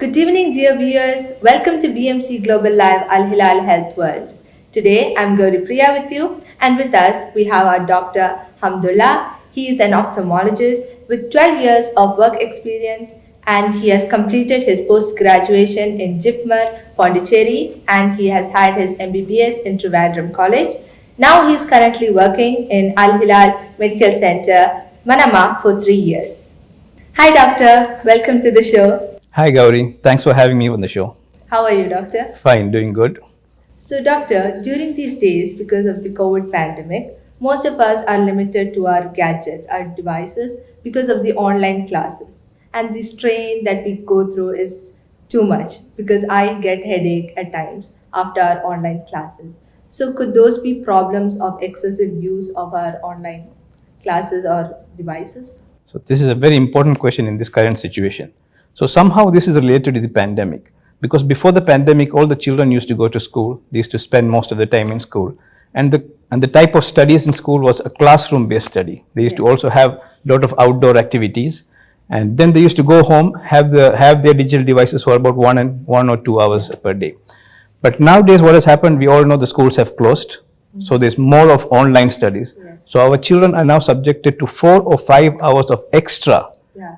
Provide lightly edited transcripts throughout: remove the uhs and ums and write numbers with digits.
Good evening, dear viewers. Welcome to BMC Global Live Al Hilal Health World. Today, I'm Gowri Priya with you, and with us we have our Dr. Hamdullah. He is an ophthalmologist with 12 years of work experience, and he has completed his post-graduation in JIPMER, Pondicherry, and he has had his MBBS in Trivandrum College. Now he is currently working in Al Hilal Medical Center, Manama, for 3 years. Hi, Doctor. Welcome to the show. Hi Gowri, thanks for having me on the show. How are you, Doctor? Fine, doing good. So, Doctor, during these days, because of the COVID pandemic, most of us are limited to our gadgets, our devices, because of the online classes. And the strain that we go through is too much because I get headache at times after our online classes. So, could those be problems of excessive use of our online classes or devices? So this is a very important question in this current situation. So somehow this is related to the pandemic, because before the pandemic, all the children used to go to school. They used to spend most of the time in school, and the type of studies in school was a classroom-based study. They used to also have a lot of outdoor activities, and then they used to go home, have their digital devices for about 1 or 2 hours per day. But nowadays, what has happened? We all know the schools have closed, so there's more of online studies. Yes. So our children are now subjected to 4 or 5 hours of extra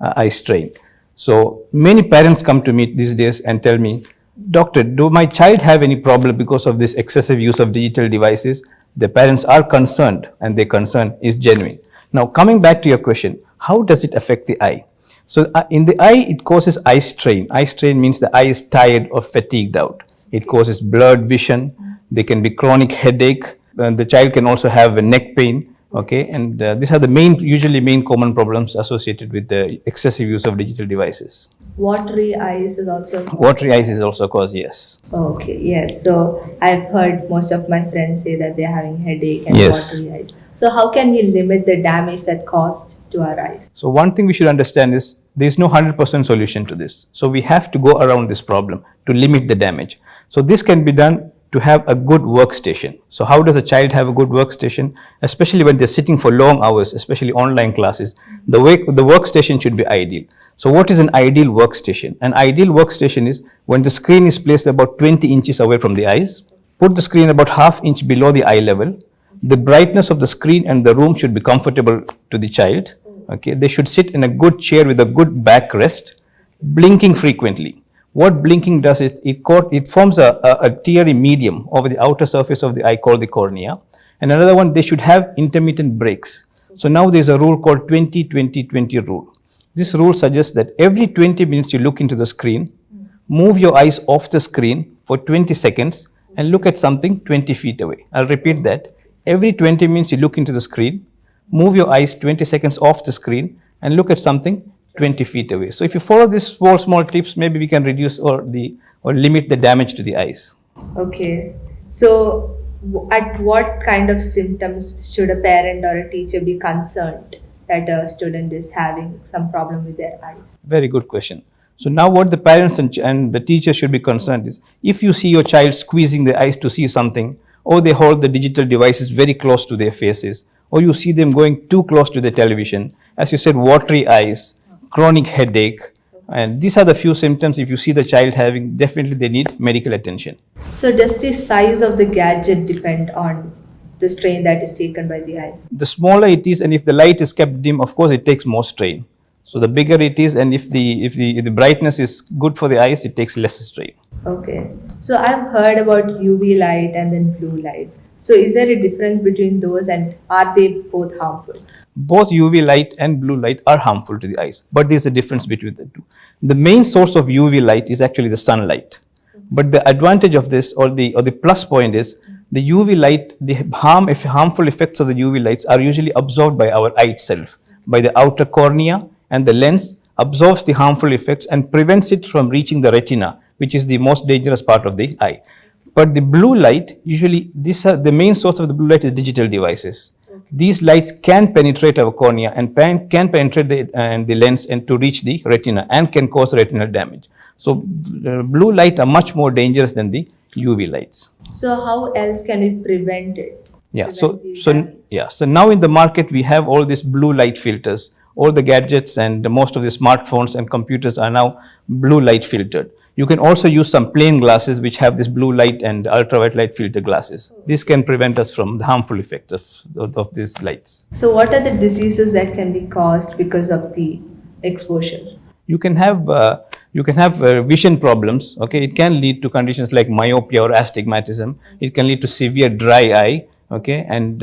eye strain. So many parents come to me these days and tell me, Doctor, do my child have any problem because of this excessive use of digital devices? The parents are concerned, and their concern is genuine. Now, coming back to your question, how does it affect the eye? So in the eye, it causes eye strain. Eye strain means the eye is tired or fatigued out. It causes blurred vision. There can be chronic headache. The child can also have a neck pain. Okay, and these are the usually main common problems associated with the excessive use of digital devices. Watery eyes is also Watery eyes is also a cause, yes. Okay, yes. So I've heard most of my friends say that they're having headache and Yes. watery eyes. So how can we limit the damage that caused to our eyes? So one thing we should understand is there is no 100% solution to this. So we have to go around this problem to limit the damage. So this can be done to have a good workstation. So how does a child have a good workstation? Especially when they're sitting for long hours, especially online classes, the workstation should be ideal. So what is an ideal workstation? An ideal workstation is when the screen is placed about 20 inches away from the eyes. Put the screen about ½ inch below the eye level. The brightness of the screen and the room should be comfortable to the child. Okay, they should sit in a good chair with a good backrest, blinking frequently. What blinking does is it forms a teary medium over the outer surface of the eye called the cornea. And another one, they should have intermittent breaks. So now there's a rule called 20-20-20 rule. This rule suggests that every 20 minutes you look into the screen, move your eyes off the screen for 20 seconds and look at something 20 feet away. I'll repeat that. Every 20 minutes you look into the screen, move your eyes 20 seconds off the screen and look at something 20 feet away. So if you follow these small tips, maybe we can reduce or limit the damage to the eyes. Okay. So at what kind of symptoms should a parent or a teacher be concerned that a student is having some problem with their eyes? Very good question. So now what the parents and the teacher should be concerned is, if you see your child squeezing the eyes to see something, or they hold the digital devices very close to their faces, or you see them going too close to the television, as you said, watery eyes, chronic headache, and these are the few symptoms. If you see the child having, definitely they need medical attention. So does the size of the gadget depend on the strain that is taken by the eye? The smaller it is, and if the light is kept dim, of course it takes more strain. So the bigger it is, and if the brightness is good for the eyes, it takes less strain. Okay. So I've heard about UV light and then blue light. So is there a difference between those, and are they both harmful? Both UV light and blue light are harmful to the eyes, but there's a difference between the two. The main source of UV light is actually the sunlight. But the advantage of this, or the plus point, is the UV light, the harmful effects of the UV lights are usually absorbed by our eye itself, by the outer cornea, and the lens absorbs the harmful effects and prevents it from reaching the retina, which is the most dangerous part of the eye. But the blue light, usually the main source of the blue light is digital devices. These lights can penetrate our cornea and can penetrate the lens and to reach the retina and can cause retinal damage. So blue light are much more dangerous than the UV lights. So how else can we prevent it? So now in the market we have all these blue light filters, all the gadgets and most of the smartphones and computers are now blue light filtered. You can also use some plain glasses which have this blue light and ultraviolet light filter glasses. This can prevent us from the harmful effects of these lights. So, what are the diseases that can be caused because of the exposure? You can have vision problems. Okay, it can lead to conditions like myopia or astigmatism. It can lead to severe dry eye. Okay, and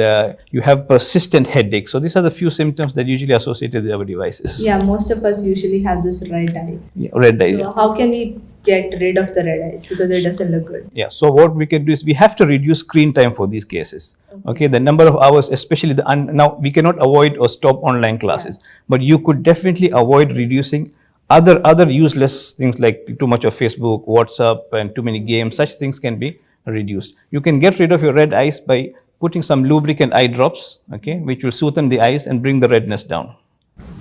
you have persistent headache. So these are the few symptoms that usually associated with our devices. Yeah, most of us usually have this red eye. Yeah, red eye. So how can we get rid of the red eyes, because it doesn't look good? Yeah, so what we can do is we have to reduce screen time for these cases. Okay, the number of hours, especially now we cannot avoid or stop online classes, but you could definitely avoid reducing other useless things like too much of Facebook, WhatsApp, and too many games. Such things can be reduced. You can get rid of your red eyes by putting some lubricant eye drops, okay, which will soothe the eyes and bring the redness down.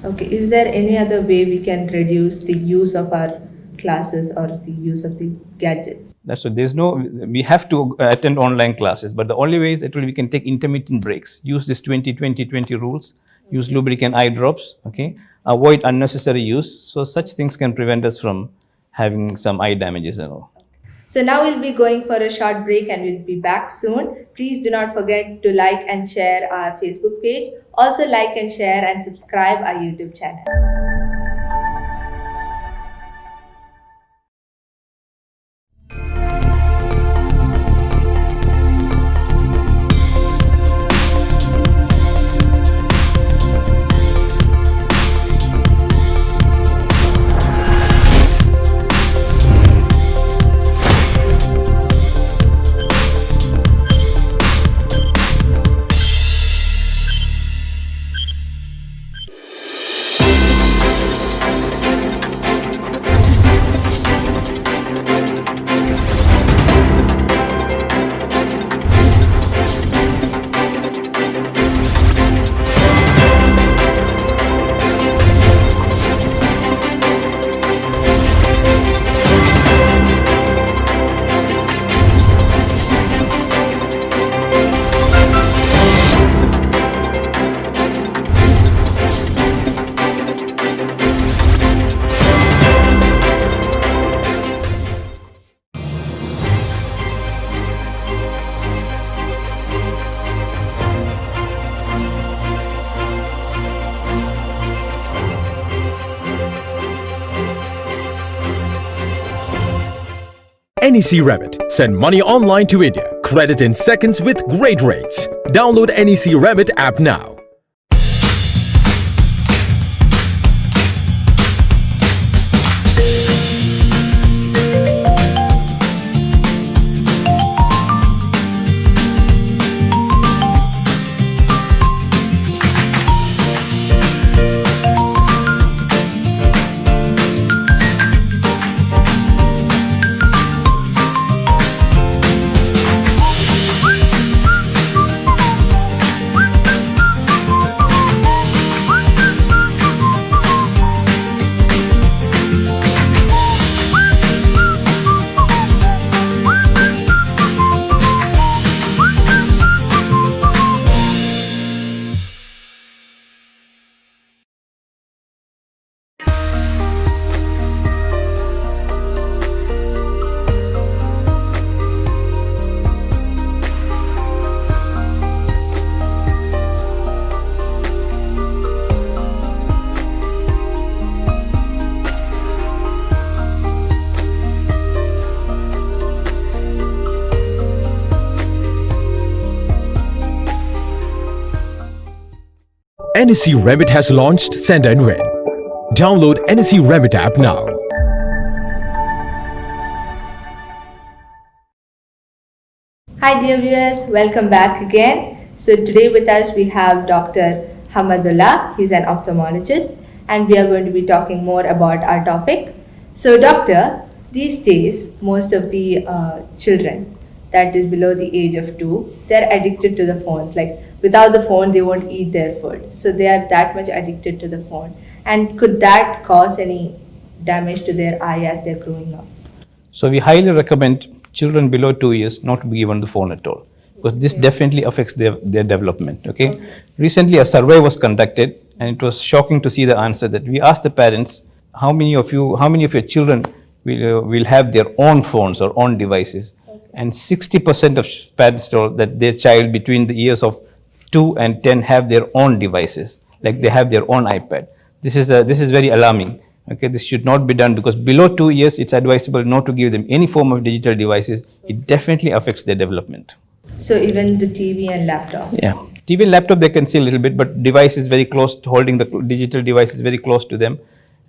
Okay, is there any other way we can reduce the use of our classes or the use of the gadgets? That's what we have to attend online classes, but the only way is we can take intermittent breaks. Use this 20-20-20 rules. Use lubricant eye drops, okay. Avoid unnecessary use. So such things can prevent us from having some eye damages and all. So now we'll be going for a short break and we'll be back soon. Please do not forget to like and share our Facebook page. Also like and share and subscribe our YouTube channel. NEC Remit. Send money online to India. Credit in seconds with great rates. Download NEC Remit app now. NEC Remit has launched Send and Win. Download NEC Remit app now. Hi dear viewers, welcome back again. So today with us we have Dr. Hamdullah. He's an ophthalmologist and we are going to be talking more about our topic. So doctor, these days most of the children that is below the age of 2, they're addicted to the phones. Like without the phone they won't eat their food. So they are that much addicted to the phone. And could that cause any damage to their eye as they're growing up? So we highly recommend children below 2 years not to be given the phone at all, because this definitely affects their development. Okay? Recently a survey was conducted And it was shocking to see the answer that we asked the parents, how many of your children will have their own phones or own devices? And 60% of parents told that their child between the years of 2 and 10 have their own devices, like they have their own iPad. This is very alarming. Okay, this should not be done, because below 2 years, it's advisable not to give them any form of digital devices. It definitely affects their development. So even the TV and laptop? Yeah. TV and laptop, they can see a little bit, but device is very close, holding the digital device is very close to them.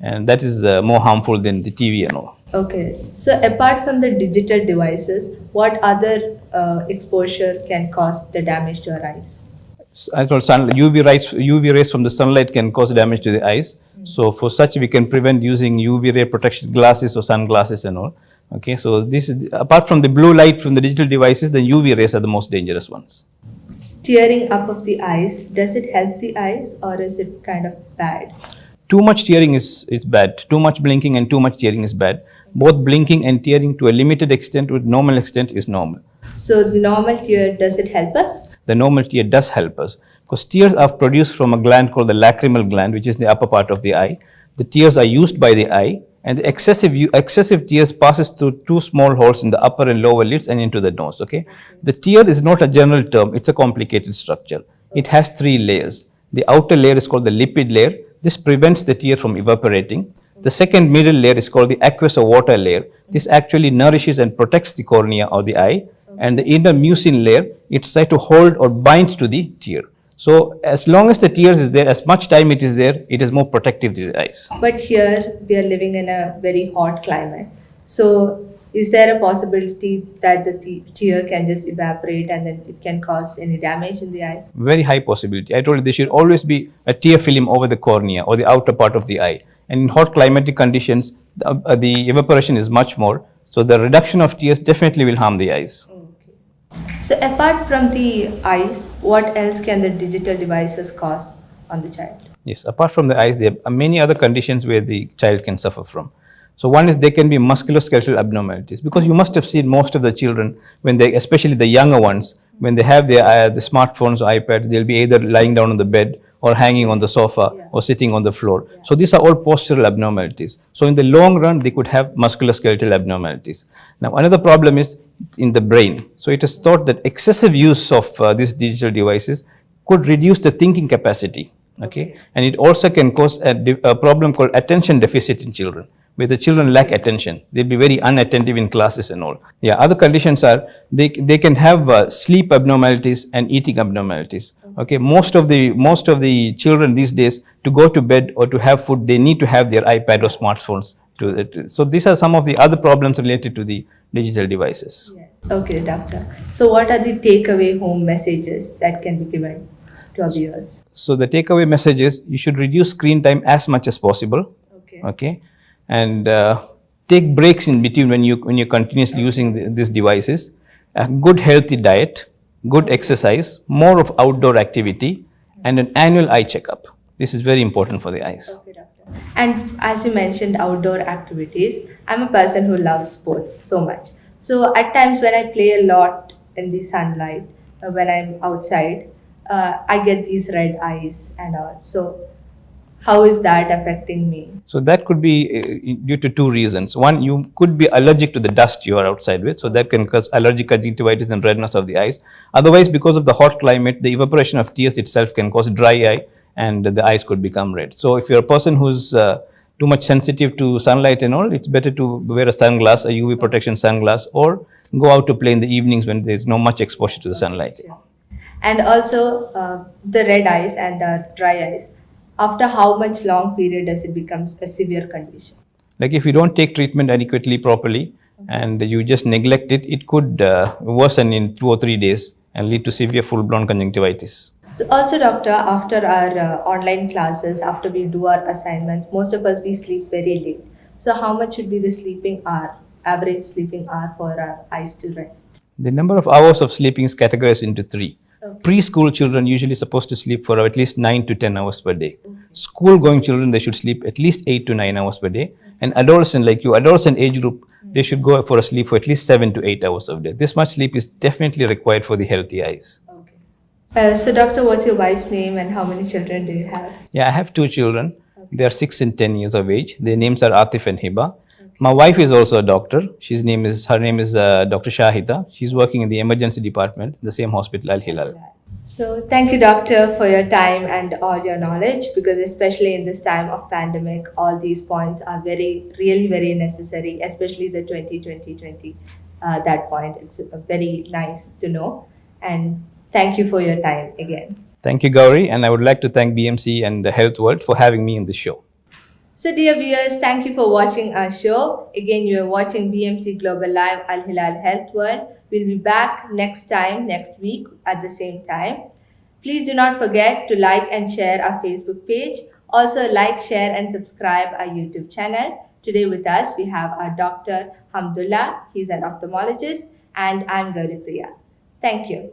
And that is more harmful than the TV and all. Okay. So apart from the digital devices, what other exposure can cause the damage to our eyes? I told UV rays from the sunlight can cause damage to the eyes. So for such, we can prevent using UV ray protection glasses or sunglasses and all. Okay, so this is, apart from the blue light from the digital devices, the UV rays are the most dangerous ones. Tearing up of the eyes, does it help the eyes or is it kind of bad? Too much tearing is bad. Too much blinking and too much tearing is bad. Both blinking and tearing to a limited extent with normal extent is normal. So the normal tear, does it help us? The normal tear does help us, because tears are produced from a gland called the lacrimal gland, which is the upper part of the eye. The tears are used by the eye, and the excessive tears passes through 2 small holes in the upper and lower lids and into the nose. Okay, the tear is not a general term; it's a complicated structure. It has 3 layers. The outer layer is called the lipid layer. This prevents the tear from evaporating. The second middle layer is called the aqueous or water layer. This actually nourishes and protects the cornea or the eye. And the inner mucin layer, it's trying to hold or bind to the tear. So as long as the tears is there, as much time it is there, it is more protective to the eyes. But here we are living in a very hot climate. So is there a possibility that the tear can just evaporate and then it can cause any damage in the eye? Very high possibility. I told you there should always be a tear film over the cornea or the outer part of the eye. And in hot climatic conditions, the evaporation is much more. So the reduction of tears definitely will harm the eyes. So apart from the eyes, what else can the digital devices cause on the child? Yes, apart from the eyes, there are many other conditions where the child can suffer from. So one is there can be musculoskeletal abnormalities, because you must have seen most of the children, when they, especially the younger ones, when they have their the smartphones or iPads, they'll be either lying down on the bed or hanging on the sofa or sitting on the floor. So these are all postural abnormalities. So in the long run, they could have musculoskeletal abnormalities. Now another problem is in the brain. So it is thought that excessive use of these digital devices could reduce the thinking capacity. Okay, and it also can cause a problem called attention deficit in children, where the children lack attention. They'll be very unattentive in classes and all. Yeah, other conditions are they can have sleep abnormalities and eating abnormalities. Okay, most of the children these days, to go to bed or to have food, they need to have their iPad or smartphones. So these are some of the other problems related to the digital devices. Yes. Okay, doctor. So what are the takeaway home messages that can be given to our viewers? So the takeaway message is you should reduce screen time as much as possible. Okay, and take breaks in between when you're continuously using these devices. A good healthy diet, good exercise, more of outdoor activity, and an annual eye checkup. This is very important for the eyes. Okay, doctor. And as you mentioned, outdoor activities, I'm a person who loves sports so much. So at times when I play a lot in the sunlight, when I'm outside, I get these red eyes and all. So how is that affecting me? So that could be due to 2 reasons. One, you could be allergic to the dust you are outside with. So that can cause allergic conjunctivitis and redness of the eyes. Otherwise, because of the hot climate, the evaporation of tears itself can cause dry eye and the eyes could become red. So if you're a person who's too much sensitive to sunlight and all, it's better to wear a sunglass, a UV protection sunglass, or go out to play in the evenings when there's no much exposure to the sunlight. And also the red eyes and the dry eyes, after how much long period does it become a severe condition? Like if you don't take treatment adequately, properly, and you just neglect it, it could worsen in 2 or 3 days and lead to severe full-blown conjunctivitis. So also, doctor, after our online classes, after we do our assignments, most of us, we sleep very late. So how much should be the sleeping hour, average sleeping hour for our eyes to rest? The number of hours of sleeping is categorized into 3. Preschool children usually supposed to sleep for at least 9 to 10 hours per day. School-going children, they should sleep at least 8 to 9 hours per day. And adolescent, like you, adolescent age group, they should go for a sleep for at least 7 to 8 hours a day. This much sleep is definitely required for the healthy eyes. So, doctor, what's your wife's name and how many children do you have? Yeah, I have two children. They are 6 and 10 years of age. Their names are Atif and Hiba. My wife is also a doctor. Her name is Dr. Shahida. She's working in the emergency department, the same hospital, Al Hilal. So, thank you, doctor, for your time and all your knowledge, because especially in this time of pandemic, all these points are really very necessary, especially the 2020 that point. It's very nice to know. And thank you for your time again. Thank you, Gowri, and I would like to thank BMC and the Health World for having me in this show. So, dear viewers, thank you for watching our show. Again, you are watching BMC Global Live Al Hilal Health World. We'll be back next week at the same time. Please do not forget to like and share our Facebook page. Also, like, share, and subscribe our YouTube channel. Today with us, we have our Dr. Hamdullah. He's an ophthalmologist, and I'm Gowri Priya. Thank you.